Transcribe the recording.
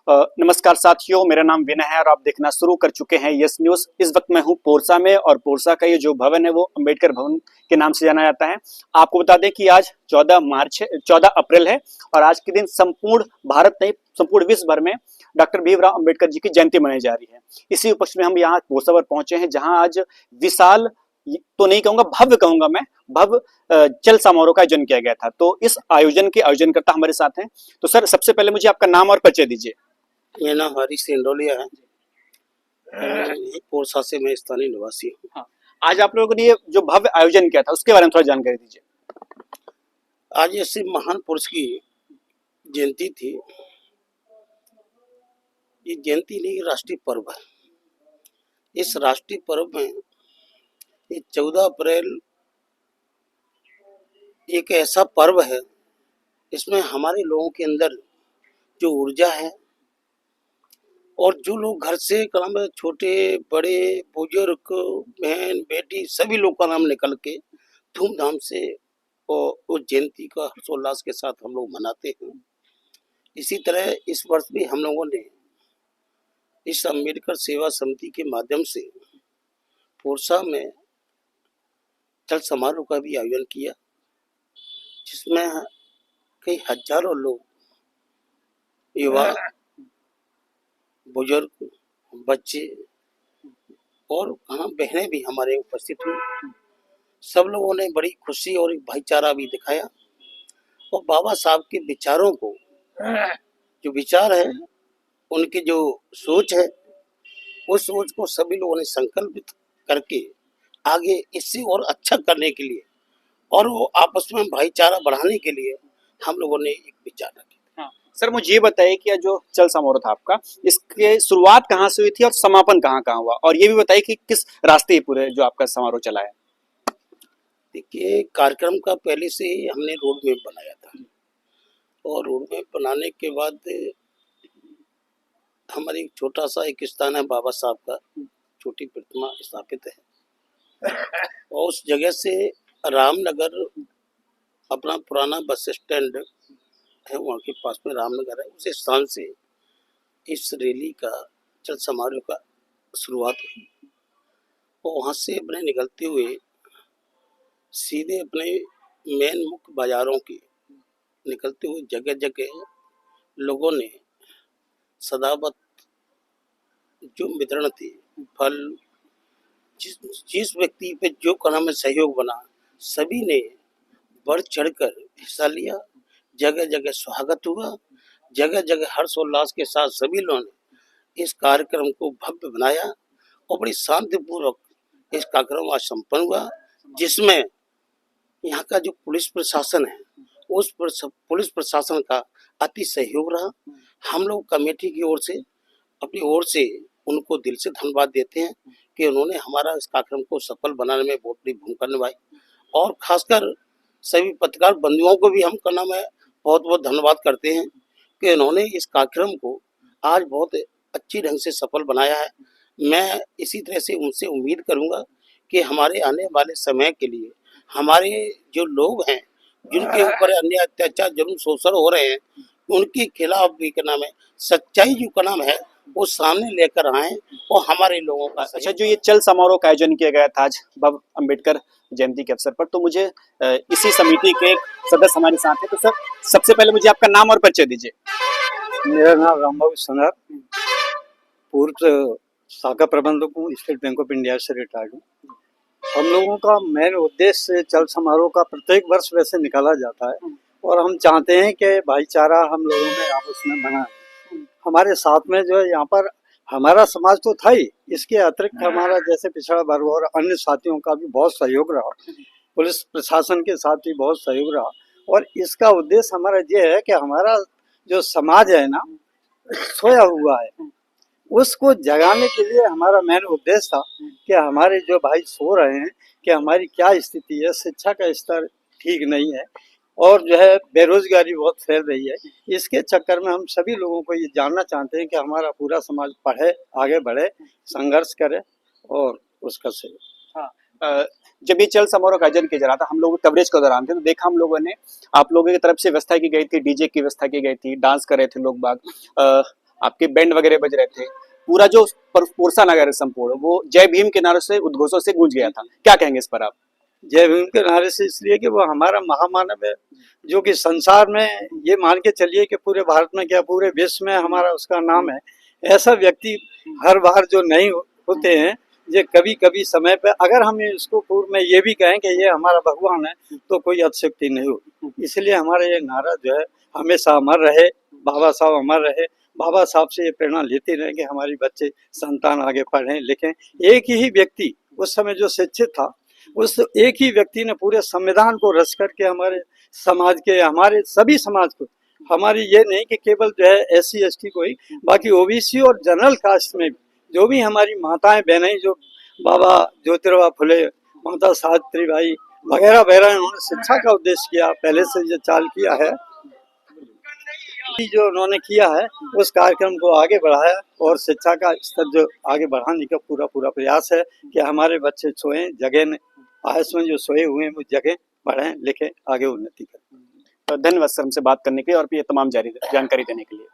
नमस्कार साथियों, मेरा नाम विनय है और आप देखना शुरू कर चुके हैं यस न्यूज। इस वक्त मैं हूं पोरसा में और पोरसा का ये जो भवन है वो अंबेडकर भवन के नाम से जाना जाता है। आपको बता दें कि आज 14 अप्रैल है और आज के दिन संपूर्ण भारत नहीं, संपूर्ण विश्व भर में डॉक्टर भीमराव अंबेडकर जी की जयंती मनाई जा रही है। इसी उपलक्ष्य में हम यहाँ पोरसा पर पहुंचे हैं, जहाँ आज विशाल तो नहीं कहूंगा, भव्य कहूंगा मैं, भव्य चल समारोह का आयोजन किया गया था। तो इस आयोजन के आयोजनकर्ता हमारे साथ हैं। तो सर, सबसे पहले मुझे आपका नाम और परिचय दीजिए। मेरा नाम हरीश सेंडोलिया है। पोरसा से मैं स्थानीय निवासी हूँ। हाँ, आज आप लोगों ने ये जो भव्य आयोजन किया था उसके बारे में थोड़ा जानकारी दीजिए। आज ऐसे महान पुरुष की जयंती थी। ये जयंती नहीं, राष्ट्रीय पर्व है। इस राष्ट्रीय पर्व में ये 14 अप्रैल एक ऐसा पर्व है, इसमें हमारे लोगों के अंदर जो ऊर्जा है और जो लोग घर से छोटे बड़े बुजुर्ग बहन बेटी सभी लोग का नाम निकल के धूमधाम से और उस जयंती का हर्षोल्लास के साथ हम लोग मनाते हैं। इसी तरह इस वर्ष भी हम लोगों ने इस अम्बेडकर सेवा समिति के माध्यम से पोरसा में चल समारोह का भी आयोजन किया, जिसमें कई हजारों लोग, युवा, बुजुर्ग, बच्चे और बहनें भी हमारे उपस्थित हुई। सब लोगों ने बड़ी खुशी और एक भाईचारा भी दिखाया और बाबा साहब के विचारों को, जो विचार है, उनकी जो सोच है, उस सोच को सभी लोगों ने संकल्पित करके आगे इससे और अच्छा करने के लिए और वो आपस में भाईचारा बढ़ाने के लिए हम लोगों ने एक विचार रखा। हाँ, सर मुझे ये बताइए कि जो चल समारोह था आपका, इसके शुरुआत कहाँ से हुई थी और समापन कहाँ कहाँ हुआ, और ये भी बताइए कि किस रास्ते पूरे जो आपका समारोह चला है। देखिए, कार्यक्रम का पहले से ही हमने रोड मैप बनाया था और रोड मैप बनाने के बाद हमारी छोटा सा एक स्थान है, बाबा साहब का छोटी प्रतिमा स्थापित है और उस जगह से रामनगर, अपना पुराना बस स्टैंड है वहाँ के पास में रामनगर है, उस स्थान से इस रैली का, चल समारोह का शुरुआत हुई और वहाँ से अपने निकलते हुए सीधे अपने मेन मुख्य बाजारों के निकलते हुए जगह जगह लोगों ने सदाबत जो वितरण थे, फल, जिस व्यक्ति पे जो में सहयोग बना, सभी ने बढ़ चढ़कर हिस्सा लिया। जगह जगह स्वागत हुआ, जगह जगह हर्षोल्लास के साथ सभी लोगों ने इस कार्यक्रम को भव्य बनाया और बड़ी शांतिपूर्वक इस कार्यक्रम आज संपन्न हुआ, जिसमें यहाँ का जो पुलिस प्रशासन है, उस पुलिस प्रशासन का अति सहयोग रहा। हम लोग कमेटी की ओर से, अपनी ओर से उनको दिल से धन्यवाद देते हैं कि उन्होंने हमारा इस कार्यक्रम को सफल बनाने में बहुत बड़ी भूमिका निभाई और खासकर सभी पत्रकार बंधुओं को भी हम बहुत बहुत धन्यवाद करते हैं कि उन्होंने इस कार्यक्रम को आज बहुत अच्छी ढंग से सफल बनाया है। मैं इसी तरह से उनसे उम्मीद करूंगा कि हमारे आने वाले समय के लिए हमारे जो लोग हैं, जिनके ऊपर अन्य अत्याचार, जुल्म, शोषण हो रहे हैं, उनके खिलाफ भी सच्चाई जो है वो सामने लेकर आए और हमारे लोगों का। अच्छा, जो ये चल समारोह का आयोजन किया गया था आज भव्य अम्बेडकर जयंती के अवसर पर, तो मुझे इसी समिति के एक सदस्य हमारे साथ हैं। तो सर, सबसे पहले मुझे आपका नाम और परिचय दीजिए। मेरा नाम रामबाबू सनर, पूर्व शाखा प्रबंधक हूँ, स्टेट बैंक ऑफ इंडिया से रिटायर्ड हूँ। हम लोगों का मेन उद्देश्य चल समारोह का प्रत्येक वर्ष वैसे निकाला जाता है और हम चाहते हैं कि भाईचारा हम लोगों में आपस में बना। हमारे साथ में जो है यहाँ पर हमारा समाज तो था ही, इसके अतिरिक्त हमारा जैसे पिछड़ा वर्ग और अन्य साथियों का भी बहुत सहयोग रहा, पुलिस प्रशासन के साथ भी बहुत सहयोग रहा और इसका उद्देश्य हमारा ये है कि हमारा जो समाज है ना, सोया हुआ है, उसको जगाने के लिए हमारा मेन उद्देश्य था कि हमारे जो भाई सो रहे हैं कि हमारी क्या स्थिति है, शिक्षा का स्तर ठीक नहीं है और जो है बेरोजगारी बहुत फैल रही है। इसके चक्कर में हम सभी लोगों को ये जानना चाहते हैं कि हमारा पूरा समाज पढ़े, आगे बढ़े, संघर्ष करे और उसका सहयोग। हाँ, जब ये चल समारोह का आयोजन किया जा रहा था, हम लोग कवरेज के दौरान थे, तो देखा हम लोगों ने आप लोगों की तरफ से व्यवस्था की गई थी, डीजे की व्यवस्था की गई थी, डांस कर रहे थे लोग बाग, आपके बैंड वगैरह बज रहे थे, पूरा जो पोरसा नगर है संपूर्ण वो जय भीम के नारों से, उद्घोषों से गूंज गया था। क्या कहेंगे इस पर आप? जय भीम के नारे से इसलिए कि वो हमारा महामानव है, जो कि संसार में ये मान के चलिए कि पूरे भारत में क्या पूरे विश्व में हमारा उसका नाम है। ऐसा व्यक्ति हर बार जो नहीं होते हैं, ये कभी कभी समय पे अगर हम इसको पूर्व में ये भी कहें कि ये हमारा भगवान है तो कोई अतिशयोक्ति नहीं होगी। इसलिए हमारा ये नारा जो है हमेशा अमर रहे, बाबा साहब अमर रहे। बाबा साहब से ये प्रेरणा लेते रहे कि हमारी बच्चे संतान आगे पढ़ें लिखें। एक ही व्यक्ति उस समय जो शिक्षित था, उस एक ही व्यक्ति ने पूरे संविधान को रच करके हमारे समाज के, हमारे सभी समाज को, हमारी ये नहीं कि केवल जो है SC ST को ही, बाकी OBC और जनरल कास्ट में भी जो भी हमारी माताएं बहनें, जो बाबा ज्योतिराव फुले, माता सावित्रीबाई वगैरह वगैरह, उन्होंने शिक्षा का उद्देश्य किया, पहले से जो चाल किया है, जो उन्होंने किया है उस कार्यक्रम को आगे बढ़ाया और शिक्षा का स्तर जो आगे बढ़ाने का पूरा प्रयास है कि हमारे बच्चे सोएं जगें, आयस में जो सोए हुए हैं वो जगें, पढ़ें लिखें, आगे उन्नति करें। धन्यवाद सर हमसे बात करने के लिए और ये तमाम जानकारी देने के लिए।